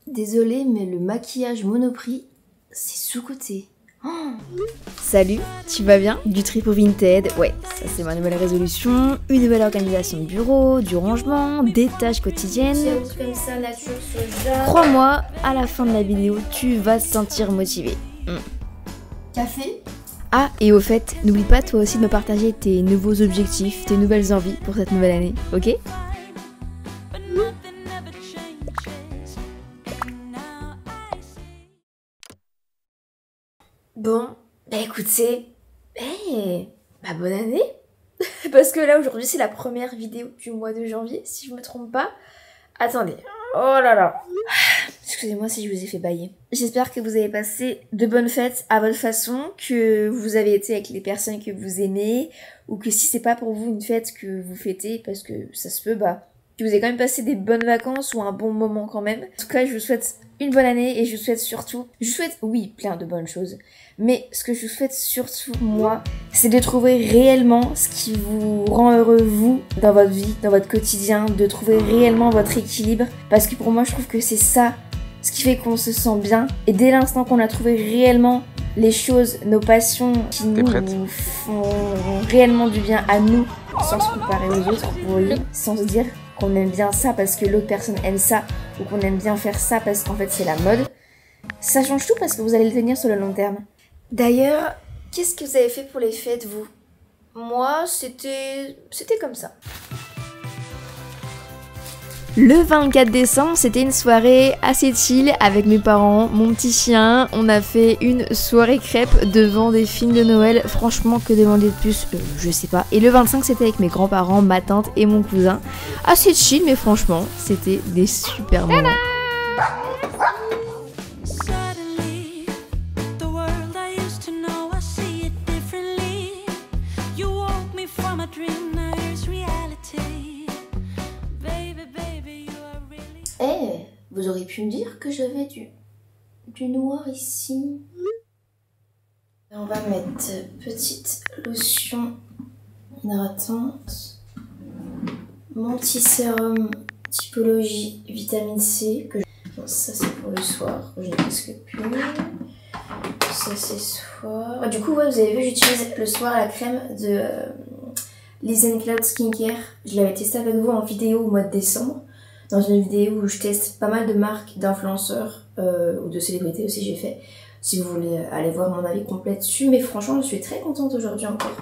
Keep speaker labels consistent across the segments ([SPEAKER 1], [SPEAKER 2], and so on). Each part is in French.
[SPEAKER 1] Désolée, mais le maquillage Monoprix, c'est sous-coté. Oh.
[SPEAKER 2] Salut, tu vas bien? Du trip au Vinted, ouais, ça c'est ma nouvelle résolution, une nouvelle organisation de bureau, du rangement, des tâches quotidiennes.
[SPEAKER 1] Comme ça, nature, soja.
[SPEAKER 2] Crois-moi, à la fin de la vidéo, tu vas te sentir motivé.
[SPEAKER 1] Café?
[SPEAKER 2] Ah, et au fait, n'oublie pas toi aussi de me partager tes nouveaux objectifs, tes nouvelles envies pour cette nouvelle année, ok?
[SPEAKER 1] Bon, bah écoutez, bonne année. Parce que là aujourd'hui c'est la première vidéo du mois de janvier, si je me trompe pas. Attendez, oh là là. Excusez-moi si je vous ai fait bailler. J'espère que vous avez passé de bonnes fêtes à votre façon, que vous avez été avec les personnes que vous aimez, ou que si c'est pas pour vous une fête que vous fêtez, parce que ça se peut, que vous avez quand même passé des bonnes vacances ou un bon moment quand même. En tout cas, je vous souhaite une bonne année et je vous souhaite surtout, oui, plein de bonnes choses. Mais ce que je vous souhaite surtout, moi, c'est de trouver réellement ce qui vous rend heureux, vous, dans votre vie, dans votre quotidien, de trouver réellement votre équilibre. Parce que pour moi, je trouve que c'est ça, ce qui fait qu'on se sent bien. Et dès l'instant qu'on a trouvé réellement les choses, nos passions qui nous font réellement du bien à nous, sans se comparer aux autres, vous voyez, sans se dire qu'on aime bien ça parce que l'autre personne aime ça, ou qu'on aime bien faire ça parce qu'en fait c'est la mode, ça change tout parce que vous allez le tenir sur le long terme. D'ailleurs, qu'est-ce que vous avez fait pour les fêtes, vous? Moi, c'était comme ça.
[SPEAKER 2] Le 24 décembre, c'était une soirée assez chill avec mes parents, mon petit chien. On a fait une soirée crêpe devant des films de Noël. Franchement, que demander de plus, je sais pas. Et le 25, c'était avec mes grands-parents, ma tante et mon cousin. Assez chill, mais franchement, c'était des super moments.
[SPEAKER 1] Vous auriez pu me dire que j'avais du noir ici. On va mettre petite lotion hydratante, mon petit sérum typologie vitamine C. Bon, ça c'est pour le soir, que je n'ai presque plus. Ça c'est soir. Du coup, ouais, vous avez vu, j'utilise le soir la crème de Liz Cloud Skincare. Je l'avais testée avec vous en vidéo au mois de décembre. Dans une vidéo où je teste pas mal de marques d'influenceurs ou de célébrités aussi j'ai fait. Si vous voulez aller voir mon avis complet dessus. Mais franchement je suis très contente aujourd'hui encore.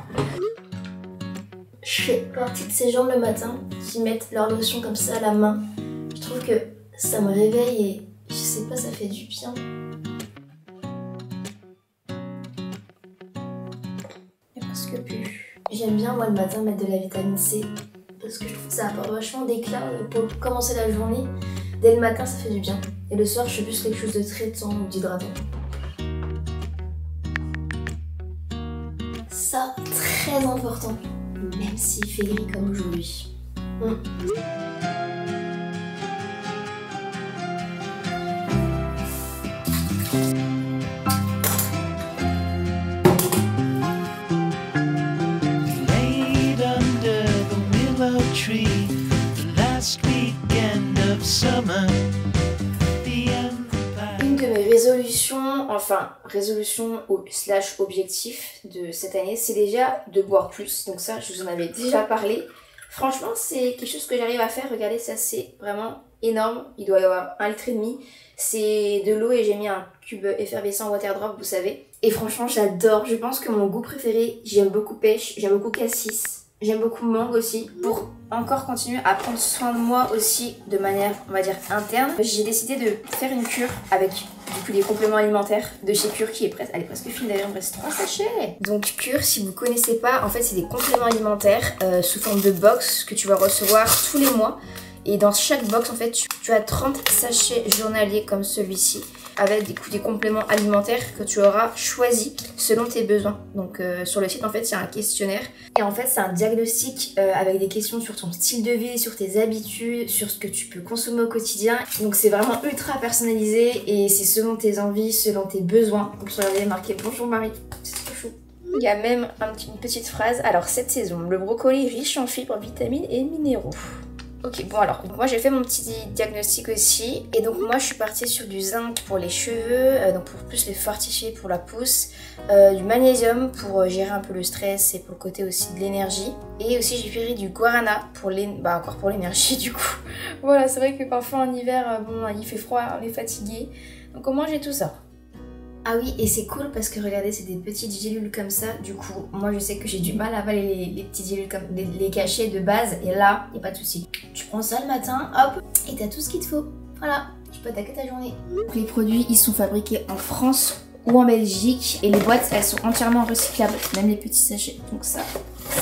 [SPEAKER 1] Je fais partie de ces gens le matin qui mettent leur lotion comme ça à la main. Je trouve que ça me réveille et je sais pas, ça fait du bien. Et presque plus. J'aime bien moi le matin mettre de la vitamine C. Parce que je trouve que ça apporte vachement d'éclat pour commencer la journée. Dès le matin, ça fait du bien. Et le soir, je fais plus quelque chose de traitant ou d'hydratant. Ça, très important. Même s'il fait gris comme aujourd'hui. Une de mes résolutions, résolution ou / objectif de cette année, c'est déjà de boire plus. Donc ça, je vous en avais déjà parlé. Franchement, c'est quelque chose que j'arrive à faire. Regardez, ça c'est vraiment énorme. Il doit y avoir 1,5 litre. C'est de l'eau et j'ai mis un cube effervescent water drop, vous savez. Et franchement, j'adore. Je pense que mon goût préféré, j'aime beaucoup pêche, j'aime beaucoup cassis. J'aime beaucoup mangue aussi. Pour encore continuer à prendre soin de moi aussi de manière, on va dire, interne, j'ai décidé de faire une cure avec du coup des compléments alimentaires de chez Cure qui est prête. Elle est presque finie d'ailleurs, il me reste 3 sachets. Donc Cure, si vous connaissez pas, en fait c'est des compléments alimentaires sous forme de box que tu vas recevoir tous les mois. Et dans chaque box, en fait, tu as 30 sachets journaliers comme celui-ci, avec des compléments alimentaires que tu auras choisis selon tes besoins. Donc sur le site, en fait, il y a un questionnaire. Et en fait, c'est un diagnostic avec des questions sur ton style de vie, sur tes habitudes, sur ce que tu peux consommer au quotidien. Donc c'est vraiment ultra personnalisé et c'est selon tes envies, selon tes besoins. Donc regardez, marqué « Bonjour Marie », c'est trop chou. Il y a même une petite phrase. Alors cette saison, le brocoli riche en fibres, vitamines et minéraux. Ok, bon alors, moi j'ai fait mon petit diagnostic aussi. Et donc moi je suis partie sur du zinc pour les cheveux, donc pour plus les fortifier pour la pousse. Du magnésium pour gérer un peu le stress et pour le côté aussi de l'énergie. Et aussi j'ai pris du guarana pour encore pour l'énergie du coup. Voilà, c'est vrai que parfois en hiver, bon, il fait froid, on est fatigué. Donc au moins j'ai tout ça. Ah oui, et c'est cool parce que regardez, c'est des petites gélules comme ça. Du coup, moi je sais que j'ai du mal à avaler les petites gélules comme les cachets de base. Et là, il n'y a pas de souci. Tu prends ça le matin, hop, et t'as tout ce qu'il te faut. Voilà, tu peux attaquer ta journée. Donc, les produits, ils sont fabriqués en France ou en Belgique. Et les boîtes, elles sont entièrement recyclables, même les petits sachets. Donc ça,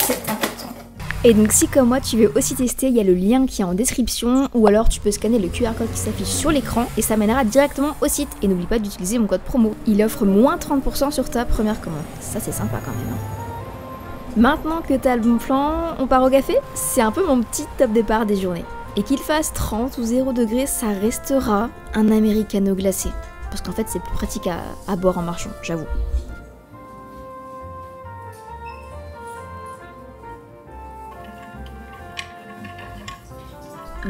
[SPEAKER 1] c'est important.
[SPEAKER 2] Et donc si comme moi tu veux aussi tester, il y a le lien qui est en description ou alors tu peux scanner le QR code qui s'affiche sur l'écran et ça mènera directement au site. Et n'oublie pas d'utiliser mon code promo. Il offre moins 30% sur ta première commande. Ça c'est sympa quand même. Maintenant que t'as le bon plan, on part au café? C'est un peu mon petit top départ des journées. Et qu'il fasse 30 ou 0 degrés, ça restera un americano glacé. Parce qu'en fait c'est plus pratique à boire en marchant, j'avoue.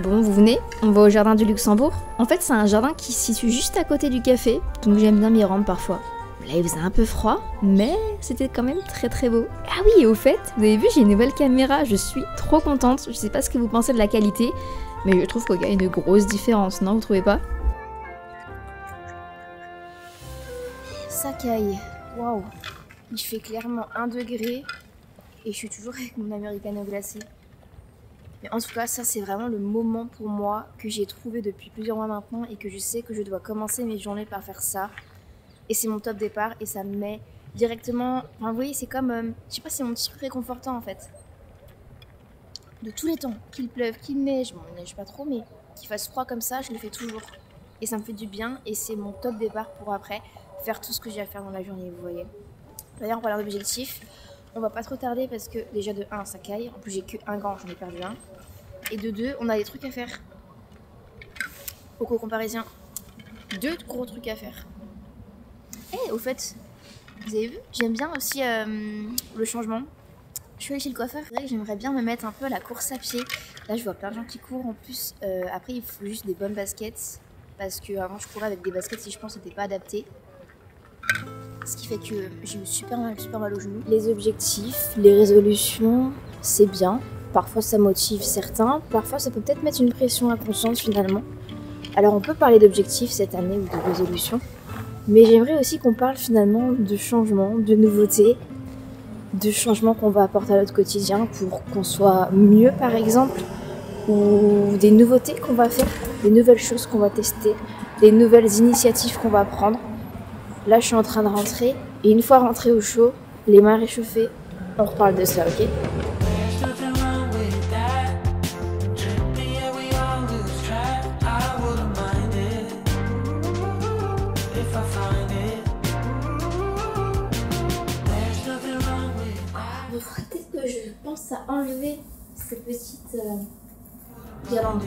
[SPEAKER 2] Bon, vous venez? On va au jardin du Luxembourg. En fait, c'est un jardin qui se situe juste à côté du café, donc j'aime bien m'y rendre parfois. Là, il faisait un peu froid, mais c'était quand même très très beau. Ah oui, et au fait, vous avez vu, j'ai une nouvelle caméra, je suis trop contente. Je sais pas ce que vous pensez de la qualité, mais je trouve qu'il y a une grosse différence, non, vous trouvez pas?
[SPEAKER 1] Ça caille, waouh. Il fait clairement 1 degré et je suis toujours avec mon americano glacé. Mais en tout cas, ça c'est vraiment le moment pour moi que j'ai trouvé depuis plusieurs mois maintenant et que je sais que je dois commencer mes journées par faire ça. Et c'est mon top départ et ça me met directement... Enfin, vous voyez, c'est comme... je sais pas, c'est mon petit truc réconfortant en fait. De tous les temps, qu'il pleuve, qu'il neige, bon il neige pas trop, mais qu'il fasse froid comme ça, je le fais toujours. Et ça me fait du bien et c'est mon top départ pour après faire tout ce que j'ai à faire dans la journée, vous voyez. D'ailleurs, on parle d'objectifs. On va pas trop tarder parce que déjà de 1 ça caille, en plus j'ai que un gant, j'en ai perdu un. Et de 2, on a des trucs à faire. Au cocon parisien, 2 gros trucs à faire. Et au fait, vous avez vu, j'aime bien aussi le changement. Je suis allée chez le coiffeur, c'est vrai que j'aimerais bien me mettre un peu à la course à pied. Là je vois plein de gens qui courent en plus. Après il faut juste des bonnes baskets. Parce que avant je courais avec des baskets si je pense que c'était pas adapté. Ce qui fait que j'ai eu super mal au genou. Les objectifs, les résolutions, c'est bien. Parfois ça motive certains, parfois ça peut peut-être mettre une pression inconsciente finalement. Alors on peut parler d'objectifs cette année ou de résolutions, mais j'aimerais aussi qu'on parle finalement de changements, de nouveautés, de changements qu'on va apporter à notre quotidien pour qu'on soit mieux par exemple, ou des nouveautés qu'on va faire, des nouvelles choses qu'on va tester, des nouvelles initiatives qu'on va prendre. Là je suis en train de rentrer, et une fois rentrée au chaud, les mains réchauffées, on reparle de ça, ok ? Il faudrait peut-être que je pense à enlever ces petites guirlandes.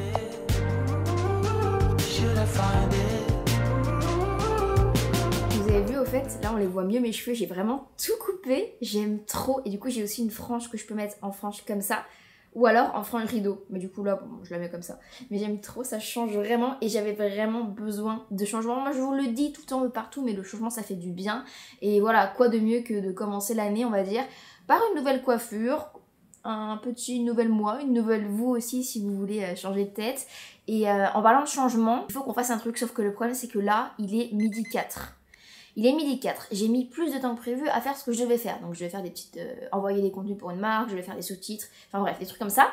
[SPEAKER 1] Vous avez vu au fait, là on les voit mieux mes cheveux, j'ai vraiment tout coupé, j'aime trop. Et du coup j'ai aussi une frange que je peux mettre en frange comme ça. Ou alors en frange rideau, mais du coup là bon, je la mets comme ça. Mais j'aime trop, ça change vraiment et j'avais vraiment besoin de changement. Moi je vous le dis tout le temps partout, mais le changement ça fait du bien. Et voilà, quoi de mieux que de commencer l'année on va dire par une nouvelle coiffure, un petit nouvel moi, une nouvelle vous aussi si vous voulez changer de tête. Et en parlant de changement, il faut qu'on fasse un truc, sauf que le problème c'est que là il est midi 4. Il est midi 4, j'ai mis plus de temps que prévu à faire ce que je devais faire. Donc je vais faire des petites... envoyer des contenus pour une marque, je vais faire des sous-titres, enfin bref, des trucs comme ça.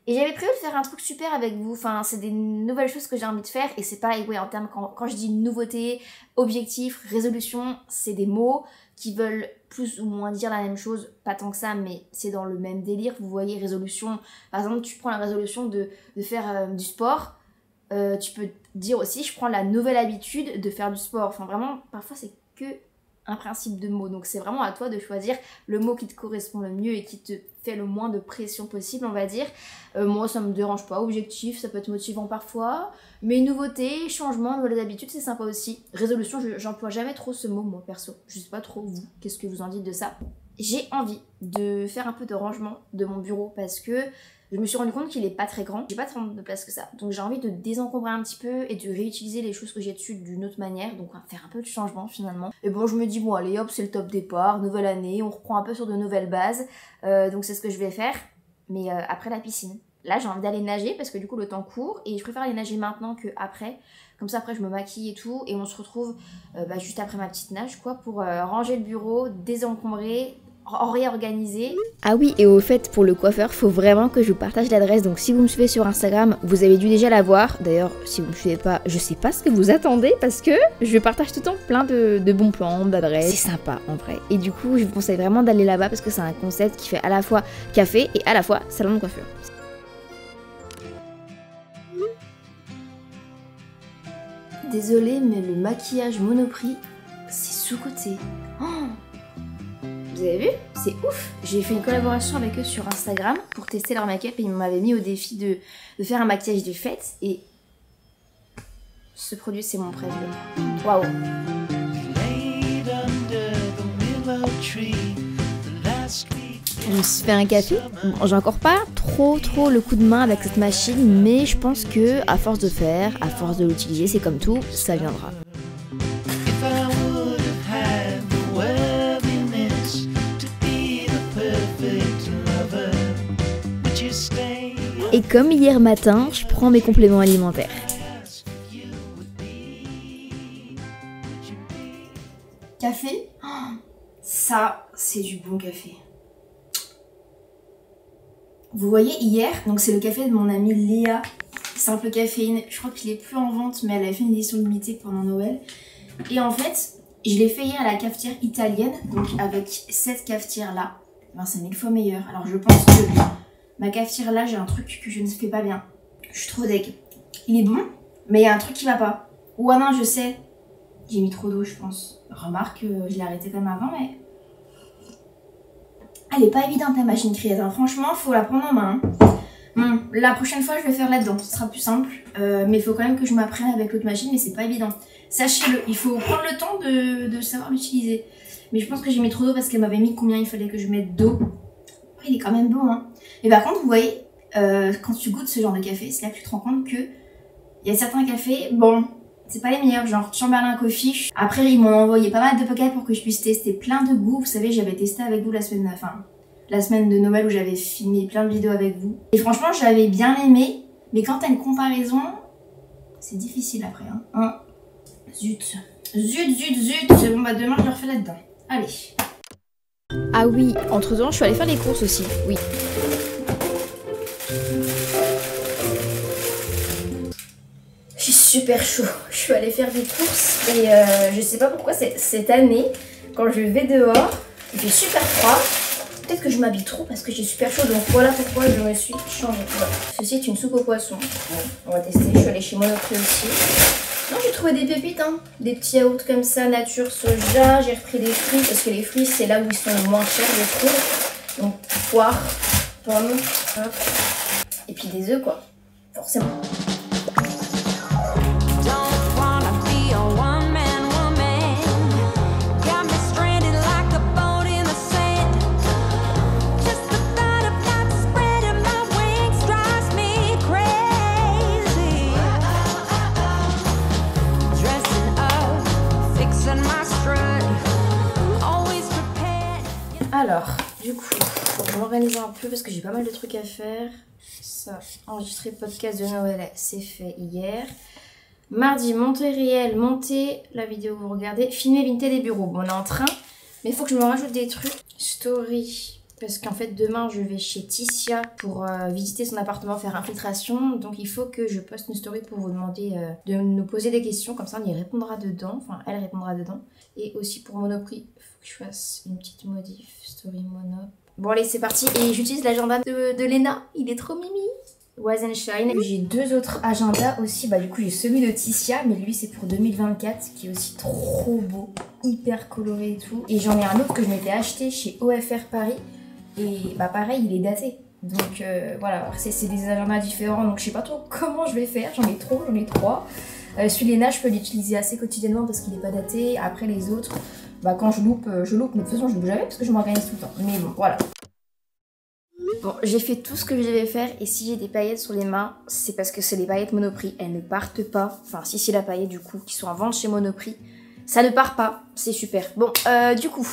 [SPEAKER 1] Et j'avais prévu de faire un truc super avec vous, enfin c'est des nouvelles choses que j'ai envie de faire. Et c'est pareil, ouais, en termes, quand je dis nouveauté, objectif, résolution, c'est des mots qui veulent plus ou moins dire la même chose, pas tant que ça, mais c'est dans le même délire. Vous voyez, résolution, par exemple, tu prends la résolution de faire du sport. Tu peux dire aussi, je prends la nouvelle habitude de faire du sport. Enfin vraiment, parfois c'est que un principe de mot. Donc c'est vraiment à toi de choisir le mot qui te correspond le mieux et qui te fait le moins de pression possible, on va dire. Moi ça me dérange pas, objectif, ça peut être motivant parfois. Mais nouveauté, changement, nouvelles habitudes, c'est sympa aussi. Résolution, j'emploie jamais trop ce mot moi perso. Je sais pas trop vous, qu'est-ce que vous en dites de ça. J'ai envie de faire un peu de rangement de mon bureau parce que Je me suis rendu compte qu'il est pas très grand, j'ai pas tant de place que ça. Donc j'ai envie de désencombrer un petit peu et de réutiliser les choses que j'ai dessus d'une autre manière. Donc on va faire un peu de changement finalement. Et bon, je me dis bon allez hop, c'est le top départ, nouvelle année, on reprend un peu sur de nouvelles bases. Donc c'est ce que je vais faire, mais après la piscine. Là j'ai envie d'aller nager parce que du coup le temps court et je préfère aller nager maintenant que après. Comme ça après je me maquille et tout et on se retrouve juste après ma petite nage quoi pour ranger le bureau, désencombrer, réorganiser.
[SPEAKER 2] Ah oui, et au fait, pour le coiffeur, faut vraiment que je vous partage l'adresse. Donc si vous me suivez sur Instagram, vous avez dû déjà la voir. D'ailleurs, si vous me suivez pas, je sais pas ce que vous attendez parce que je partage tout le temps plein de bons plans, d'adresses. C'est sympa en vrai. Et du coup, je vous conseille vraiment d'aller là-bas parce que c'est un concept qui fait à la fois café et à la fois salon de coiffure.
[SPEAKER 1] Désolée, mais le maquillage Monoprix, c'est sous-coté. Oh, vous avez vu? C'est ouf! J'ai fait une collaboration avec eux sur Instagram pour tester leur make-up et ils m'avaient mis au défi de faire un maquillage de fête et ce produit c'est mon préféré. Waouh!
[SPEAKER 2] Je me suis fait un café. Bon, j'ai encore pas trop le coup de main avec cette machine, mais je pense que à force de faire, à force de l'utiliser, c'est comme tout, ça viendra. Et comme hier matin, je prends mes compléments alimentaires.
[SPEAKER 1] Café, oh, ça c'est du bon café. Vous voyez hier, donc c'est le café de mon amie Léa, simple caféine. Je crois qu'il est plus en vente, mais elle a fait une édition limitée pendant Noël. Et en fait, je l'ai fait hier à la cafetière italienne, donc avec cette cafetière là, ben, c'est 1000 fois meilleur. Alors je pense que ma cafetière là, j'ai un truc que je ne fais pas bien. Je suis trop deg. Il est bon, mais il y a un truc qui va pas. Ou ah non, je sais, j'ai mis trop d'eau je pense. Remarque, je l'ai arrêté comme avant, mais... Elle est pas évidente ta machine Create, hein. Franchement faut la prendre en main. Bon, la prochaine fois je vais faire là-dedans, ce sera plus simple. Mais il faut quand même que je m'apprenne avec l'autre machine, mais c'est pas évident. Sachez-le, il faut prendre le temps de savoir l'utiliser. Mais je pense que j'ai mis trop d'eau parce qu'elle m'avait mis combien il fallait que je mette d'eau. Après il est quand même bon hein. Et par contre vous voyez, quand tu goûtes ce genre de café, c'est là que tu te rends compte que il y a certains cafés, bon... C'est pas les meilleurs, genre Chamberlain Coffee. Après, ils m'ont envoyé pas mal de paquets pour que je puisse tester plein de goûts. Vous savez, j'avais testé avec vous la semaine de Noël où j'avais filmé plein de vidéos avec vous. Et franchement, j'avais bien aimé. Mais quand t'as une comparaison, c'est difficile après. Hein. Zut. Bon bah demain, je le refais là-dedans. Allez.
[SPEAKER 2] Ah oui, entre-temps, je suis allée faire les courses aussi, oui.
[SPEAKER 1] Super chaud, je suis allée faire des courses et je sais pas pourquoi cette année quand je vais dehors il fait super froid. Peut-être que je m'habille trop parce que j'ai super chaud, donc voilà pourquoi je me suis changée. Voilà. Ceci est une soupe au poisson. On va tester, je suis allée chez Monoprix aussi. Non, j'ai trouvé des pépites, hein. Des petits yaourts comme ça, nature, soja. J'ai repris des fruits parce que les fruits c'est là où ils sont le moins chers je trouve. Donc poire, pommes, hop. Et puis des œufs quoi, forcément. Alors, du coup, faut que je m'organise un peu parce que j'ai pas mal de trucs à faire. Ça, enregistrer le podcast de Noël, c'est fait hier. Mardi, monter réel, monter la vidéo que vous regardez, filmer Vinted des bureaux. Bon, on est en train, mais il faut que je me rajoute des trucs. Story, parce qu'en fait, demain, je vais chez Ticia pour visiter son appartement, faire infiltration. Donc, il faut que je poste une story pour vous demander de nous poser des questions. Comme ça, on y répondra dedans. Enfin, elle répondra dedans. Et aussi pour Monoprix, il faut que je fasse une petite modif. Story Mono. Bon, allez, c'est parti. Et j'utilise l'agenda de Léna. Il est trop mimi. Wise and Shine. J'ai deux autres agendas aussi. Bah, du coup, j'ai celui de Ticia, mais lui, c'est pour 2024, qui est aussi trop beau. Hyper coloré et tout. Et j'en ai un autre que je m'étais acheté chez OFR Paris. Et bah, pareil, il est daté. Donc voilà, c'est des agendas différents. Donc je sais pas trop comment je vais faire. J'en ai trois. Celui Léna, je peux l'utiliser assez quotidiennement parce qu'il n'est pas daté. Après les autres, bah quand je loupe, je loupe. Mais de toute façon, je loupe jamais parce que je m'organise tout le temps. Mais bon, voilà. Bon, j'ai fait tout ce que je devais faire et si j'ai des paillettes sur les mains, c'est parce que c'est les paillettes Monoprix. Elles ne partent pas. Enfin, si c'est la paillette du coup, qui sont en vente chez Monoprix. Ça ne part pas. C'est super. Bon, du coup,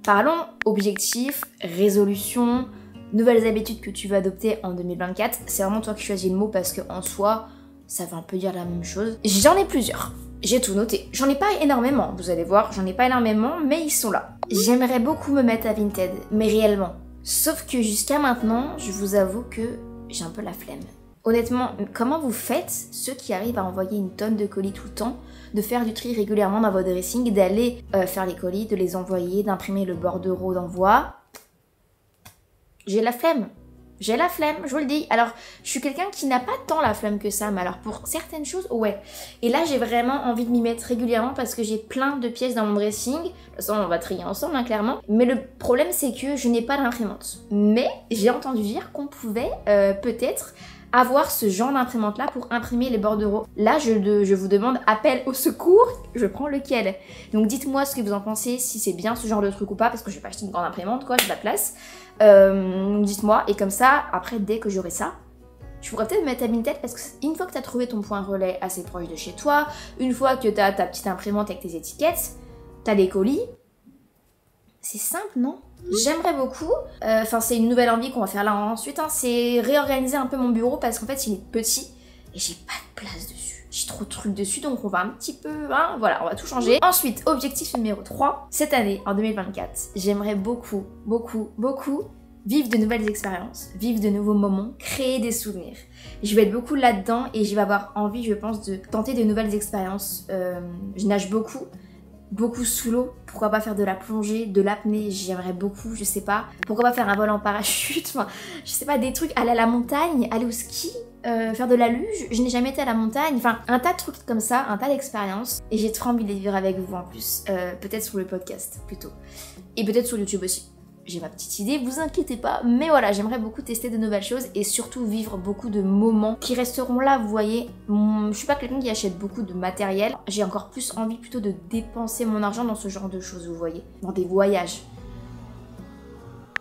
[SPEAKER 1] parlons objectifs, résolutions, nouvelles habitudes que tu vas adopter en 2024. C'est vraiment toi qui choisis le mot parce que en soi, ça veut un peu dire la même chose. J'en ai plusieurs. J'ai tout noté. J'en ai pas énormément, vous allez voir, j'en ai pas énormément, mais ils sont là. J'aimerais beaucoup me mettre à Vinted, mais réellement. Sauf que jusqu'à maintenant, je vous avoue que j'ai un peu la flemme. Honnêtement, comment vous faites, ceux qui arrivent à envoyer une tonne de colis tout le temps, de faire du tri régulièrement dans votre dressing, d'aller faire les colis, de les envoyer, d'imprimer le bordereau d'envoi? J'ai la flemme. J'ai la flemme, je vous le dis. Alors, je suis quelqu'un qui n'a pas tant la flemme que ça, mais alors pour certaines choses, ouais. Et là, j'ai vraiment envie de m'y mettre régulièrement parce que j'ai plein de pièces dans mon dressing. De toute façon, on va trier ensemble, hein, clairement. Mais le problème, c'est que je n'ai pas d'imprimante. Mais j'ai entendu dire qu'on pouvait peut-être avoir ce genre d'imprimante-là pour imprimer les bordereaux. Là, je vous demande appel au secours, je prends lequel. Donc dites-moi ce que vous en pensez, si c'est bien ce genre de truc ou pas, parce que je vais pas acheter une grande imprimante, quoi, j'ai de la place. Dites-moi, et comme ça, après, dès que j'aurai ça, je pourrais peut-être me mettre à Vinted parce qu'une fois que tu as trouvé ton point relais assez proche de chez toi, une fois que tu as ta petite imprimante avec tes étiquettes, tu as les colis, c'est simple, non? J'aimerais beaucoup, enfin c'est une nouvelle envie qu'on va faire là ensuite, hein, c'est réorganiser un peu mon bureau parce qu'en fait il est petit et j'ai pas de place dessus. J'ai trop de trucs dessus donc on va un petit peu, hein, voilà, on va tout changer. Ensuite, objectif numéro 3, cette année, en 2024, j'aimerais beaucoup vivre de nouvelles expériences, vivre de nouveaux moments, créer des souvenirs. Je vais être beaucoup là-dedans et je vais avoir envie, je pense, de tenter de nouvelles expériences. Je nage beaucoup sous l'eau. Pourquoi pas faire de la plongée, de l'apnée, j'aimerais beaucoup, je sais pas. Pourquoi pas faire un vol en parachute, enfin, je sais pas, des trucs, aller à la montagne, aller au ski, faire de la luge, je n'ai jamais été à la montagne, enfin, un tas de trucs comme ça, un tas d'expériences. Et j'ai trop envie de les vivre avec vous en plus, peut-être sur le podcast plutôt. Et peut-être sur YouTube aussi. J'ai ma petite idée, vous inquiétez pas, mais voilà, j'aimerais beaucoup tester de nouvelles choses et surtout vivre beaucoup de moments qui resteront là, vous voyez. Je suis pas quelqu'un qui achète beaucoup de matériel, j'ai encore plus envie plutôt de dépenser mon argent dans ce genre de choses, vous voyez, dans des voyages.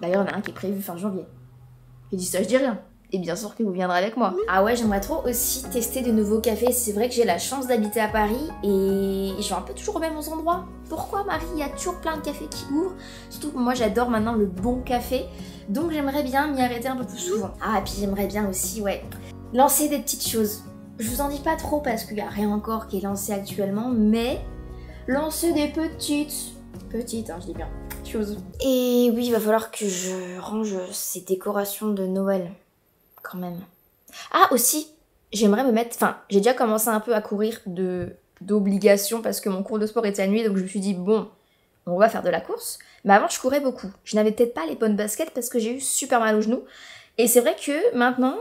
[SPEAKER 1] D'ailleurs, il y en a un qui est prévu fin janvier. Je dis ça, je dis rien. Et bien sûr que vous viendrez avec moi. Ah ouais, j'aimerais trop aussi tester de nouveaux cafés. C'est vrai que j'ai la chance d'habiter à Paris et je vais un peu toujours au même endroit. Pourquoi, Marie? Il y a toujours plein de cafés qui ouvrent. Surtout que moi, j'adore maintenant le bon café. Donc j'aimerais bien m'y arrêter un peu plus souvent. Ah, et puis j'aimerais bien aussi, ouais, lancer des petites choses. Je vous en dis pas trop parce qu'il n'y a rien encore qui est lancé actuellement, mais lancer des petites, hein, je dis bien, choses. Et oui, il va falloir que je range ces décorations de Noël. Quand même. Ah aussi, j'aimerais me mettre, enfin j'ai déjà commencé un peu à courir d'obligation parce que mon cours de sport était annulé, donc je me suis dit bon, on va faire de la course. Mais avant je courais beaucoup. Je n'avais peut-être pas les bonnes baskets parce que j'ai eu super mal au genou. Et c'est vrai que maintenant,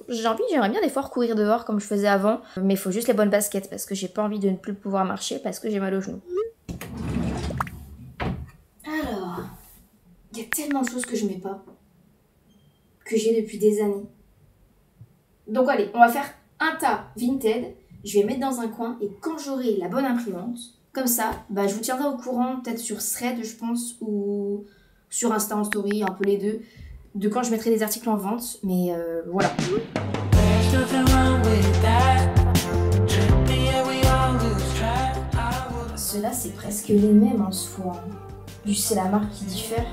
[SPEAKER 1] j'aimerais bien des fois courir dehors comme je faisais avant, mais il faut juste les bonnes baskets parce que j'ai pas envie de ne plus pouvoir marcher parce que j'ai mal au genou. Alors, il y a tellement de choses que je mets pas, que j'ai depuis des années. Donc allez, on va faire un tas Vinted, je vais mettre dans un coin et quand j'aurai la bonne imprimante, comme ça, bah, je vous tiendrai au courant, peut-être sur Thread je pense, ou sur Insta en story, un peu les deux, de quand je mettrai des articles en vente, mais voilà. Ceux-là c'est presque les mêmes en soi, juste c'est la marque qui diffère.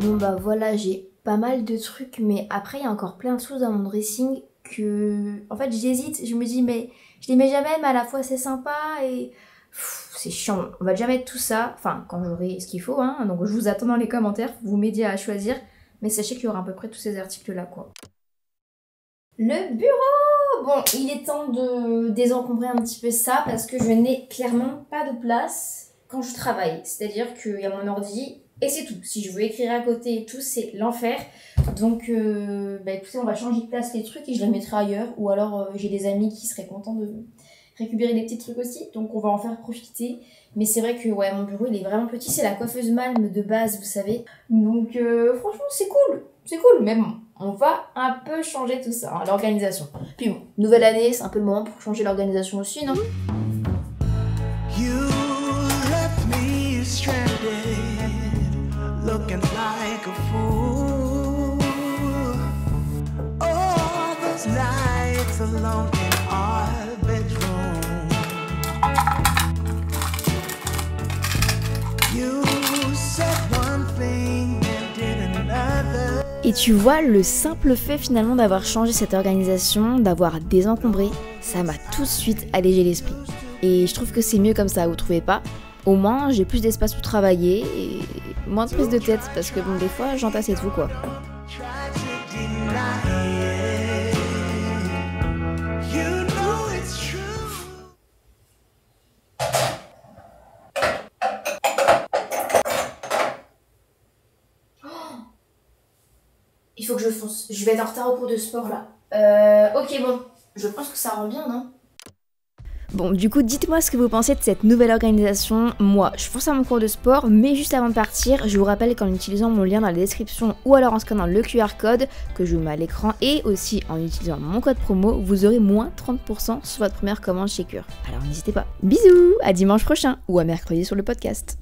[SPEAKER 1] Bon bah voilà, j'ai pas mal de trucs, mais après il y a encore plein de choses dans mon dressing que... En fait j'hésite, je me dis mais je les mets jamais, mais à la fois c'est sympa et... c'est chiant, on va déjà mettre tout ça, enfin quand j'aurai ce qu'il faut, hein, donc je vous attends dans les commentaires, vous m'aidiez à choisir, mais sachez qu'il y aura à peu près tous ces articles là quoi. Le bureau! Bon, il est temps de désencombrer un petit peu ça parce que je n'ai clairement pas de place quand je travaille. C'est-à-dire qu'il y a mon ordi et c'est tout. Si je veux écrire à côté et tout, c'est l'enfer. Donc, bah écoutez, on va changer de place les trucs et je les mettrai ailleurs. Ou alors, j'ai des amis qui seraient contents récupérer des petits trucs aussi, donc on va en faire profiter. Mais c'est vrai que ouais, mon bureau il est vraiment petit, c'est la coiffeuse Malm de base, vous savez. Donc franchement c'est cool, mais bon, on va un peu changer tout ça, hein, l'organisation. Puis bon, nouvelle année, c'est un peu le moment pour changer l'organisation aussi, non?
[SPEAKER 3] You left me stranded, looking like a fool. All those nights alone in our bedroom. You said one thing and did another.
[SPEAKER 2] Et tu vois, le simple fait finalement d'avoir changé cette organisation, d'avoir désencombré, ça m'a tout de suite allégé l'esprit. Et je trouve que c'est mieux comme ça, vous trouvez pas? Au moins, j'ai plus d'espace pour travailler et moins de prise de tête, parce que bon, des fois, j'entasse et tout quoi.
[SPEAKER 1] Il faut que je fonce. Je vais être en retard au cours de sport là. Ok bon, je pense que ça rend bien, non?
[SPEAKER 2] Bon, du coup, dites-moi ce que vous pensez de cette nouvelle organisation. Moi, je fonce à mon cours de sport, mais juste avant de partir, je vous rappelle qu'en utilisant mon lien dans la description ou alors en scannant le QR code que je vous mets à l'écran et aussi en utilisant mon code promo, vous aurez moins 30% sur votre première commande chez Cure. Alors n'hésitez pas. Bisous, à dimanche prochain ou à mercredi sur le podcast.